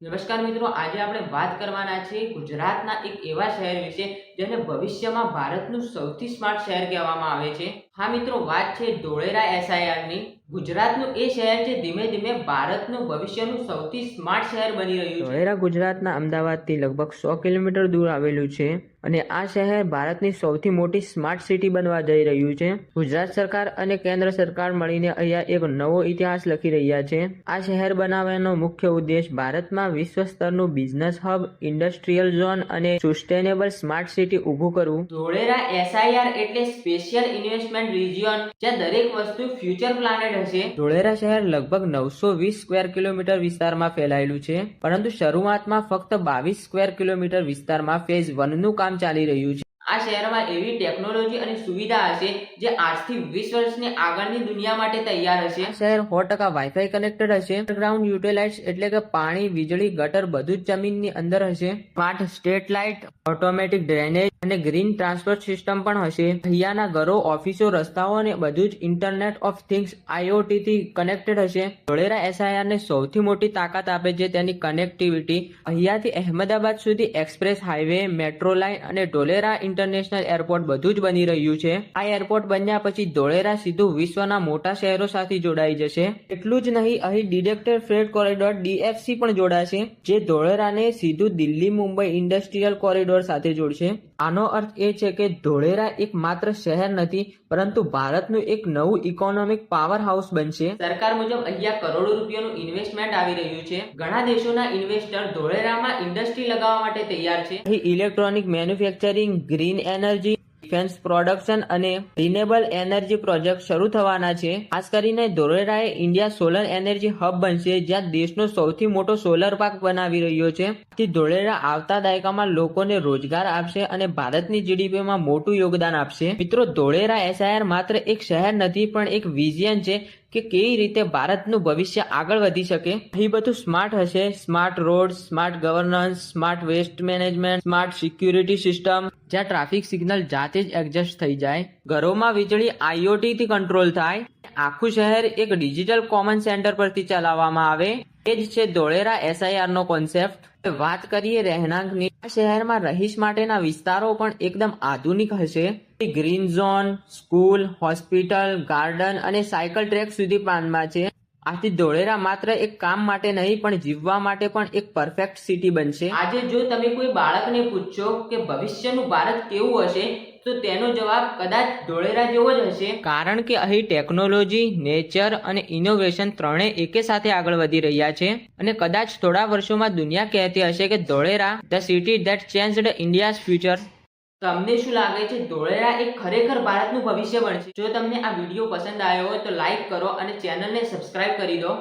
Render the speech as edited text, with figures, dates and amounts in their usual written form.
નમસ્કાર મિત્રો, આજે આપણે વાત કરવાના છે ગુજરાતના એક એવા શહેર વિશે જેને ભવિષ્યમાં ભારતનું સૌથી સ્માર્ટ શહેર કહેવામાં આવે છે. હા મિત્રો, વાત છે ધોળેરા એસઆઈઆરની. ગુજરાતનું એ શહેર છે ધીમે ધીમે ભારતનું ભવિષ્યનું સૌથી સ્માર્ટ શહેર બની રહ્યું છે. ધોળેરા ગુજરાતના અમદાવાદથી લગભગ 100 કિલોમીટર દૂર આવેલું છે અને આ શહેર ભારતની સૌથી મોટી સ્માર્ટ સિટી બનવા જઈ રહ્યું છે. ગુજરાત સરકાર અને કેન્દ્ર સરકાર મળીને અહીંયા એક નવો ઇતિહાસ લખી રહ્યા છે. આ શહેર બનાવવાનો મુખ્ય ઉદ્દેશ ભારતમાં વિશ્વ સ્તરનું બિઝનેસ હબ, ઇન્ડસ્ટ્રીયલ ઝોન અને સસ્ટેનેબલ સ્માર્ટ સિટી ઊભું કરવું. ધોળેરા એસઆઈઆર એટલે સ્પેશિયલ ઇન્વેસ્ટમેન્ટ રિજિયન, જ્યાં દરેક વસ્તુ ફ્યુચર પ્લાનેડ હશે. ધોળેરા શહેર લગભગ 920 સ્ક્વેર કિલોમીટર વિસ્તારમાં ફેલાયેલું છે, પરંતુ શરૂઆતમાં ફક્ત 22 સ્ક્વેર કિલોમીટર વિસ્તારમાં ફેઝ 1 નું કામ ચાલી રહ્યું છે. આ શહેરમાં એવી ટેકનોલોજી અને સુવિધા હશે જે આજથી 20 વર્ષની આગળની દુનિયા માટે તૈયાર હશે. આ શહેર 100% વાઈફાઈ કનેક્ટેડ હશે. અંડરગ્રાઉન્ડ યુટિલાઇટ્સ એટલે કે પાણી, વીજળી, ગટર બધું જ જમીનની અંદર હશે. Smart street light, automatic drainage અને ગ્રીન ટ્રાન્સપોર્ટ સિસ્ટમ પણ હશે. અહીંયાના ઘરો, ઓફિસો, રસ્તાઓ અને બધું જ ઇન્ટરનેટ ઓફ થિંગ્સ IoT થી કનેક્ટેડ હશે. ધોળેરા SIR ને સૌથી મોટી તાકાત આપે છે તેની કનેક્ટિવિટી. અહીંયાથી અહેમદાબાદ સુધી એક્સપ્રેસ હાઈવે, મેટ્રો લાઇન અને ધોળેરા ઇન્ટરનેશનલ એરપોર્ટ બધું જ બની રહ્યું છે. આ એરપોર્ટ બન્યા પછી ધોળેરા સીધું વિશ્વના મોટા શહેરો સાથે જોડાઈ જશે. એટલું જ નહીં, અહીં ડિરેક્ટેડ ફ્રેટ કોરિડોર DFC પણ જોડાશે, જે ધોળેરાને સીધું દિલ્હી મુંબઈ ઇન્ડસ્ટ્રીયલ કોરિડોર સાથે જોડશે. આનો અર્થ એ છે કે ધોળેરા એક માત્ર શહેર નથી, પરંતુ ભારતનું એક નવું ઇકોનોમિક પાવર હાઉસ બનશે. સરકાર મુજબ અહીંયા કરોડો રૂપિયાનું ઇન્વેસ્ટમેન્ટ આવી રહ્યું છે. ઘણા દેશોના ઇન્વેસ્ટર ધોળેરામાં ઇન્ડસ્ટ્રી લગાવવા માટે તૈયાર છે. અહીં electronic manufacturing, green energy, defence production અને રિન્યુએબલ એનર્જી પ્રોજેક્ટ શરૂ થવાના છે. ખાસ કરીને ધોળેરા એ ઇન્ડિયા સોલર એનર્જી હબ બનશે, જ્યાં દેશનો સૌથી મોટો સોલર પાર્ક બનાવી રહ્યો છે. ધોળેરા આવતા દાયકામાં લોકોને રોજગાર આપશે અને ભારતની GDPમાં મોટું યોગદાન આપશે. મિત્રો, ધોળેરા SIR માત્ર એક શહેર નથી, પણ એક વિઝન છે કે કેવી રીતે ભારતનું ભવિષ્ય આગળ વધી શકે. અહીં બધું સ્માર્ટ હશે. Smart road, smart governance, smart waste management, smart security system, જ્યાં ટ્રાફિક સિગ્નલ જાતે જ એડજસ્ટ થઈ જાય, ઘરોમાં વીજળી IoT થી કંટ્રોલ થાય, આખું શહેર એક ડિજિટલ કોમન સેન્ટર પરથી ચલાવવામાં આવે. એ જ છે ધોળેરા SIR નો કોન્સેપ્ટ. વાત કરીએ રહેણાંકની, આ શહેરમાં રહીશ માટેના વિસ્તારો પણ એકદમ આધુનિક હશે. Green zone, school, hospital, garden અને સાયકલ ટ્રેક સુધી પ્લાનમાં છે. આથી ધોળેરા માત્ર એક કામ માટે નહીં, પણ જીવવા માટે પણ એક પરફેક્ટ સિટી બનશે. આજે જો તમે કોઈ બાળકને પૂછશો કે ભવિષ્યનું ભારત કેવું હશે, તો તેનો જવાબ કદાચ ધોળેરા જેવો જ હશે. કારણ કે અહીં ટેકનોલોજી, નેચર અને ઇનોવેશન ત્રણેય એકે સાથે આગળ વધી રહ્યા છે. અને કદાચ થોડા વર્ષોમાં દુનિયા કહેતી હશે કે Dholera the city that changed India's future. તમને શું લાગે છે, ધોળેરા એક ખરેખર ભારતનું ભવિષ્ય બનશે? જો તમને આ વિડીયો પસંદ આવ્યો હોય તો લાઈક કરો અને ચેનલને સબસ્ક્રાઇબ કરી દો.